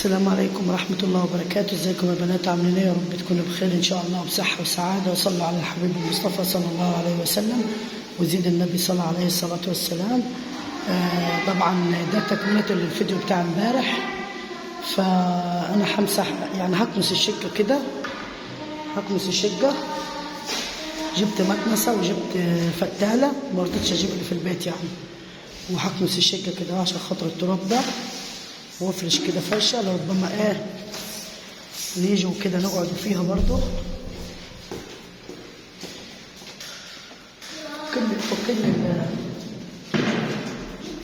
السلام عليكم ورحمة الله وبركاته. ازيكم يا بنات؟ عاملين ايه؟ يا رب تكونوا بخير ان شاء الله وبصحة وسعادة، وصلوا على الحبيب المصطفى صلى الله عليه وسلم وزيد النبي صلى عليه الصلاة والسلام. طبعا ده تكملة للفيديو بتاع امبارح، فانا همسح يعني هكنس الشقة كده، هكنس الشقة. جبت مكنسة وجبت فتالة، ما رضيتش اجيب اللي في البيت يعني، وهكنس الشقة كده عشان خاطر التراب ده، وافرش كده فرشه لربما نيجوا كده نقعدوا فيها برضو.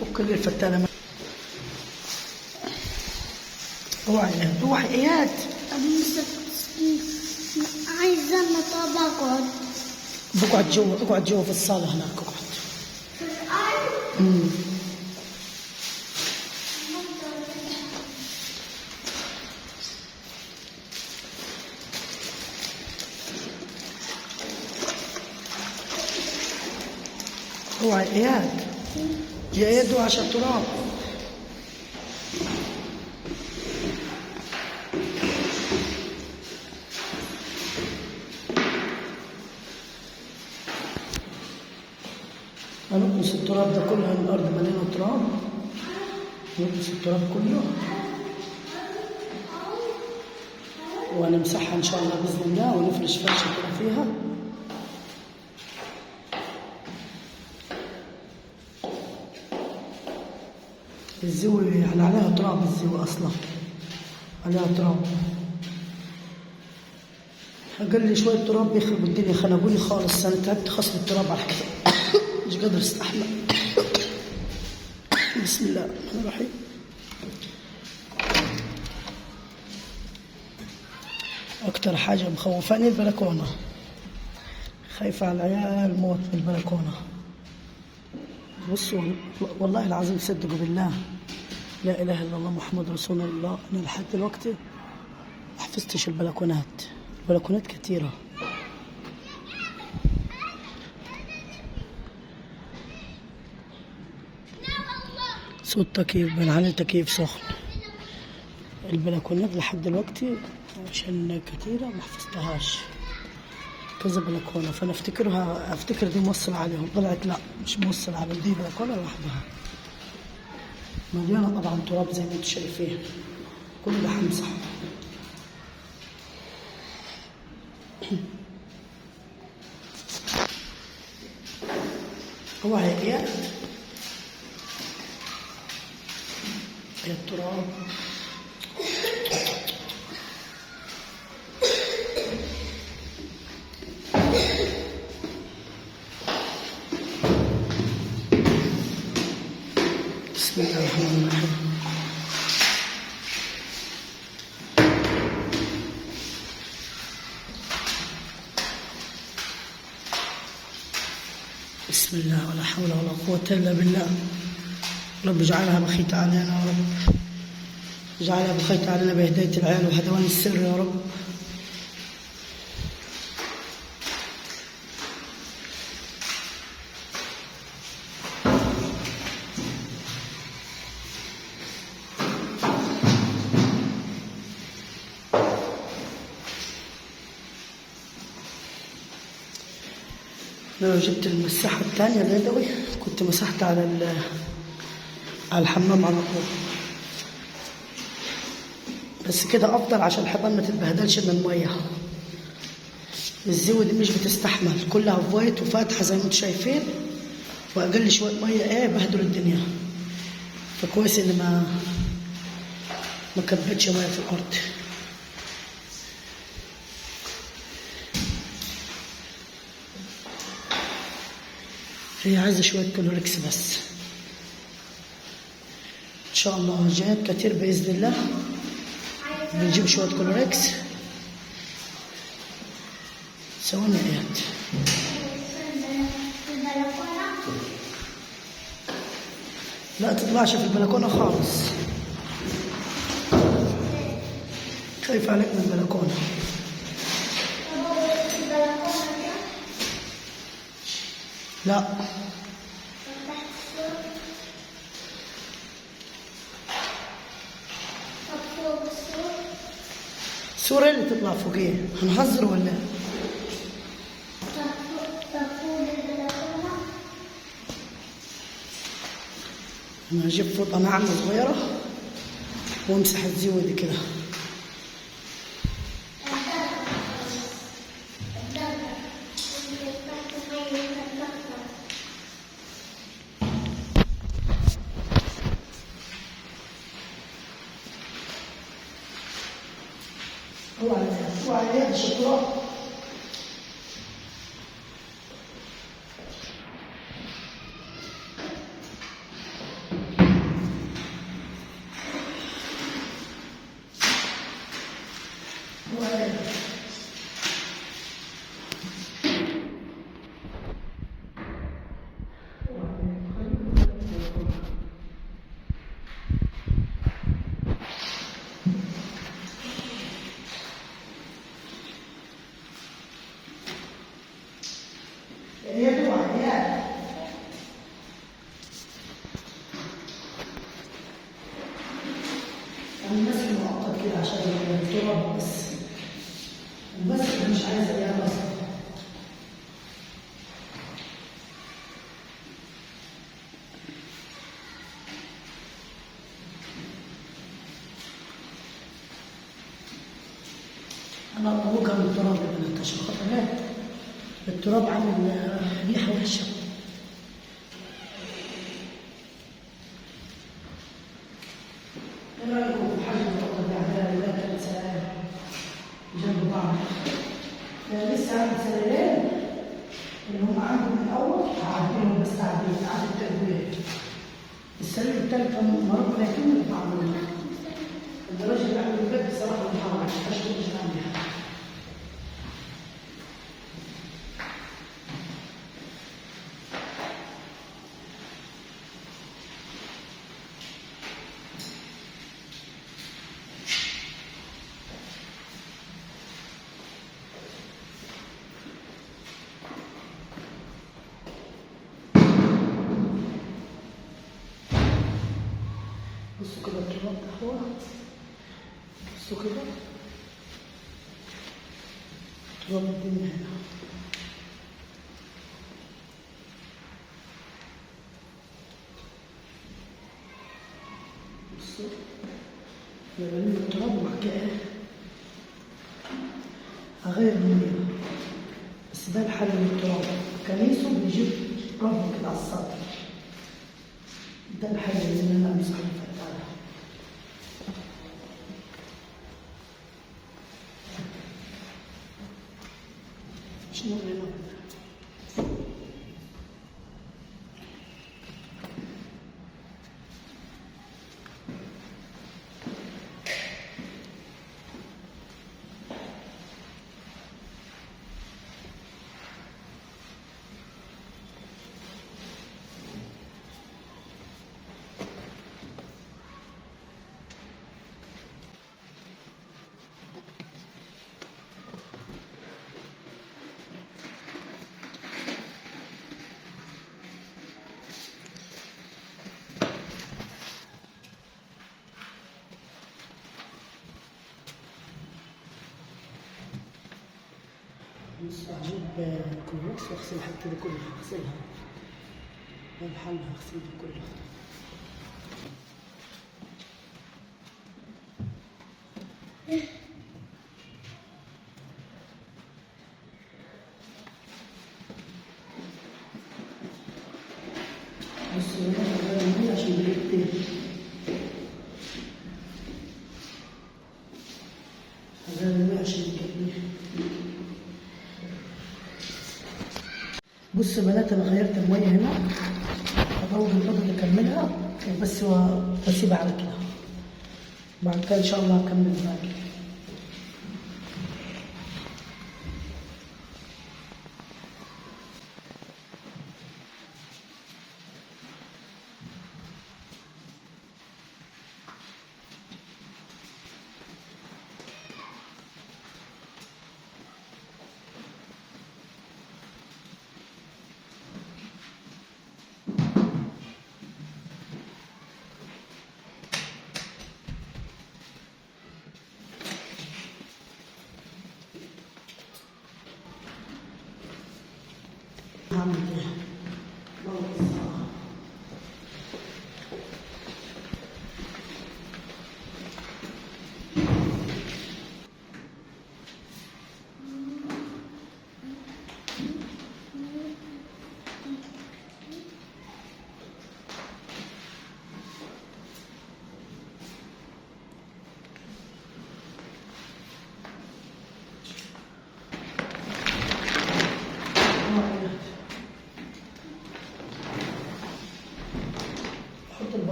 فك لي الفتانه. اوعي اياد، عايزه انا طب اقعد. اقعد جوا في الصاله هناك، اقعد. اوعي اياد، يا اياد اوعي عشان التراب. هنقص التراب ده كله، الارض مليانه تراب، نقص التراب كله ونمسحها ان شاء الله باذن الله، ونفرش فرشه كده فيها. الزوي يعني عليها تراب، الزوي اصلا عليها تراب. اقل لي شويه تراب بيخرب الدنيا، خنقوني خالص. انا تعبت خصم التراب على كده، مش قادر استحمل. بسم الله الرحمن الرحيم. اكتر حاجه مخوفاني البلكونه، خايفه على العيال موت من البلكونه. بصوا والله العظيم صدقوا بالله، لا اله الا الله محمد رسول الله، انا لحد دلوقتي ما حفظتش البلكونات كتيره. صوت تكييف، بنعلي تكييف سخن. البلكونات لحد دلوقتي عشان كتيره ما حفظتهاش، كذا بلكونه، فانا افتكر دي موصل عليهم، طلعت لا مش موصل عليهم، دي بلكونه لوحدها مليانه طبعا تراب زي ما انتم شايفين. كل ده همسحه. هو هيك يا التراب. بسم الله الرحمن الرحيم. بسم الله، ولا حول ولا قوة إلا بالله. رب اجعلها بخيت علينا يا رب، اجعلها بخيت علينا بهداية العيال وهدوان السر يا رب. لو جبت المساحة الثانية اليدوي كنت مسحت على الحمام على طول، بس كده أفضل عشان الحمام ما تتبهدلش من المية. الزوي دي مش بتستحمل، كلها فويت وفاتحة زي ما انتم شايفين، وأقل شوية مية بهدلوا الدنيا. فكويس إن ما كبتش مية في الأرض. هي عايزة شوية كلوركس بس. إن شاء الله جايات كتير بإذن الله، بنجيب شوية كلوركس. سوينا إياد. لا تطلعش في البلكونة خالص، خايف عليك من البلكونة. لا السورة اللي تطلع فوقيه هنهزر ولا؟ انا هجيب فوطة ناعمة صغيرة وامسح الزيوة دي كده. هو عليها الشطرة. هي طبعا هي المسك مؤقت كده عشان التراب بس. المسك مش عايزه اياها اصلا. انا اطلقها من التراب يا بنات عشان خاطر ايه؟ التراب عامل ريحه وحشه. ايه رايكم في حجم القطه اللي عندها ولاد 3 سنوات جنب بعض؟ انا لسه عندي سنتين اللي هم عندهم من الاول هعديهم بس تعديل عدد التربيه. السنه الثالثه مرات ما يكمل بعضهم. الدرجه اللي عملوا البيت بصراحه محاولة مش مش عاملها. بصوا كده التراب ده هو. بصوا كده تراب الدنيا هنا. بصوا بلم التراب وبعد كده هغير المية. بس ده الحل من التراب. كنيسه بيجيب ربه كده على السطح. ده الحل اللي انا امسح الفتحة. شنو هنا؟ بص هجيب كلوكس واغسل الحته دي كلها. هغسلها. ده الحل هغسل دي كلها. بص هنا هغير المية عشان بريق تاني. هغير المية عشان يكمل. بص يا بنات انا غيرت الميه هنا. هضرب البيضه اللي اكملها وبس واسيبها على كده. بعد كده ان شاء الله هكمل الباقي.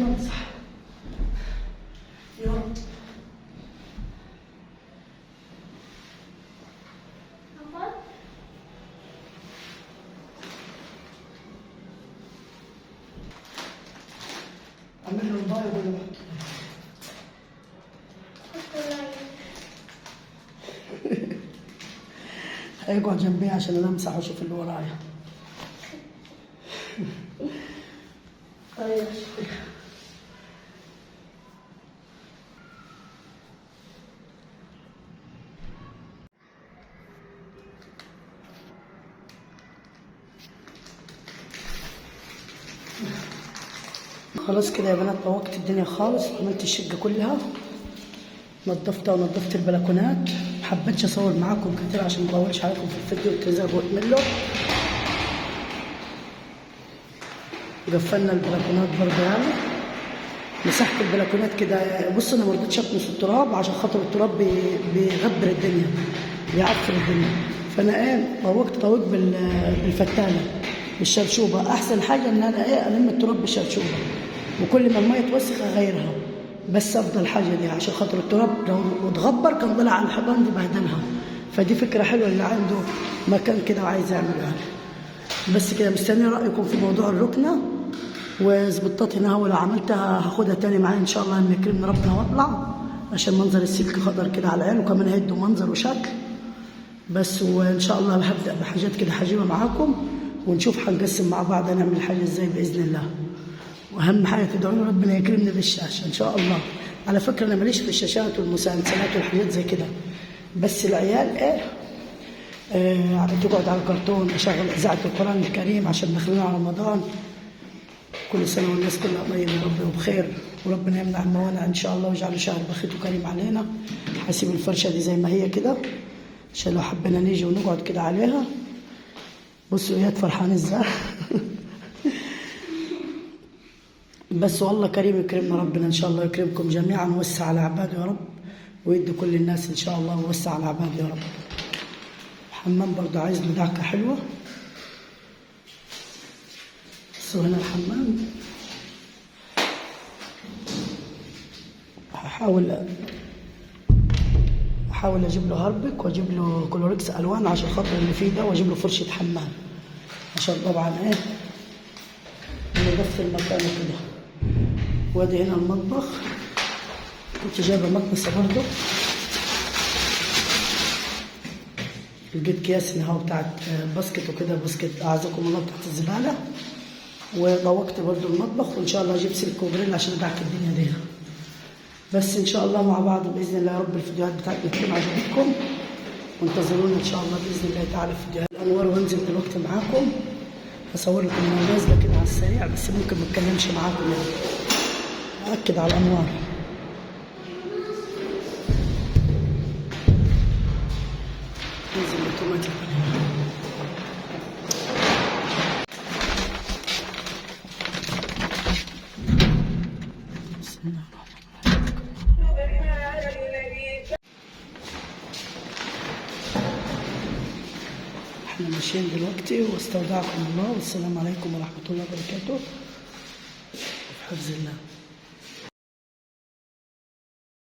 امسح. يلا اعمل له البايض ولا لا؟ اقعد جنبي عشان انا امسح واشوف اللي ورايا. طيب خلاص كده يا بنات، طوقت الدنيا خالص، عملت الشقة كلها، نظفتها ونظفت البلكونات. محبتش اصور معاكم كتير عشان ما اطولش عليكم في الفيديو تزهقوا منه. قفلنا البلكونات برضه يعني، مسحت البلكونات كده. بص انا ما رضيتش اكنس التراب عشان خاطر التراب بيغبر الدنيا، بيعفر الدنيا. فانا طوقت بالفتانه بالشرشوبه. احسن حاجه ان انا الم التراب بالشرشوبه، وكل ما الميه توسخ اغيرها. بس افضل حاجه دي عشان خاطر التراب لو اتغبر كان طلع على الحيطان دي بهدلها. فدي فكره حلوه اللي عنده مكان كده وعايز يعمله يعني. بس كده مستني رايكم في موضوع الركنه وظبطت هنا. ولو عملتها هاخدها تاني معايا ان شاء الله ان يكرمني ربنا واطلع، عشان منظر السلك خضر كده على العين، وكمان هيدوا منظر وشكل. بس وان شاء الله هبدا بحاجات كده هجيبها معاكم، ونشوف هنقسم مع بعض هنعمل الحاجه ازاي باذن الله. واهم حاجه تدعوني ربنا يكرمني بالشاشه ان شاء الله. على فكره انا ماليش في الشاشات والمسلسلات والحاجات زي كده، بس العيال تقعد على الكرتون. اشغل اذاعه القران الكريم عشان داخلين على رمضان. كل سنه والناس كلها طيبه يا رب وبخير، وربنا يمنع الموانع ان شاء الله ويجعله شهر بخيت وكريم علينا. هسيب الفرشه دي زي ما هي كده عشان لو حبينا نيجي ونقعد كده عليها. بصوا اياد فرحان ازاي. بس والله كريم يكرمنا ربنا ان شاء الله، يكرمكم جميعا ويوسع على عباده يا رب، ويدي كل الناس ان شاء الله ويوسع على عباده يا رب. الحمام برضه عايز له دعكه حلوه. بصوا هنا الحمام هحاول اجيب له هربك واجيب له كلوركس الوان عشان خاطر اللي فيه ده، واجيب له فرشه حمام عشان طبعا نضف المكان كده. وادي هنا المطبخ، كنت جايبه مكنسه برضه، لقيت اكياس هنا بتاعت باسكت وكده، باسكت اعزكم الله بتاعت الزباله. وطوقت برضه المطبخ، وان شاء الله اجيب سلك وجريل عشان ادعك الدنيا دي. بس ان شاء الله مع بعض باذن الله يا رب الفيديوهات بتاعتنا تكون عجبتكم، وانتظرونا ان شاء الله باذن الله تعالى في فيديوهات الانوار. وانزل دلوقتي معاكم هصور لكم انا نازله كده على السريع، بس ممكن ما اتكلمش معاكم يعني، اكد على الانوار. ننزل اوتوماتيك. بسم الله احنا ماشيين دلوقتي، واستودعكم الله، والسلام عليكم ورحمه الله وبركاته، وفي حفظ الله.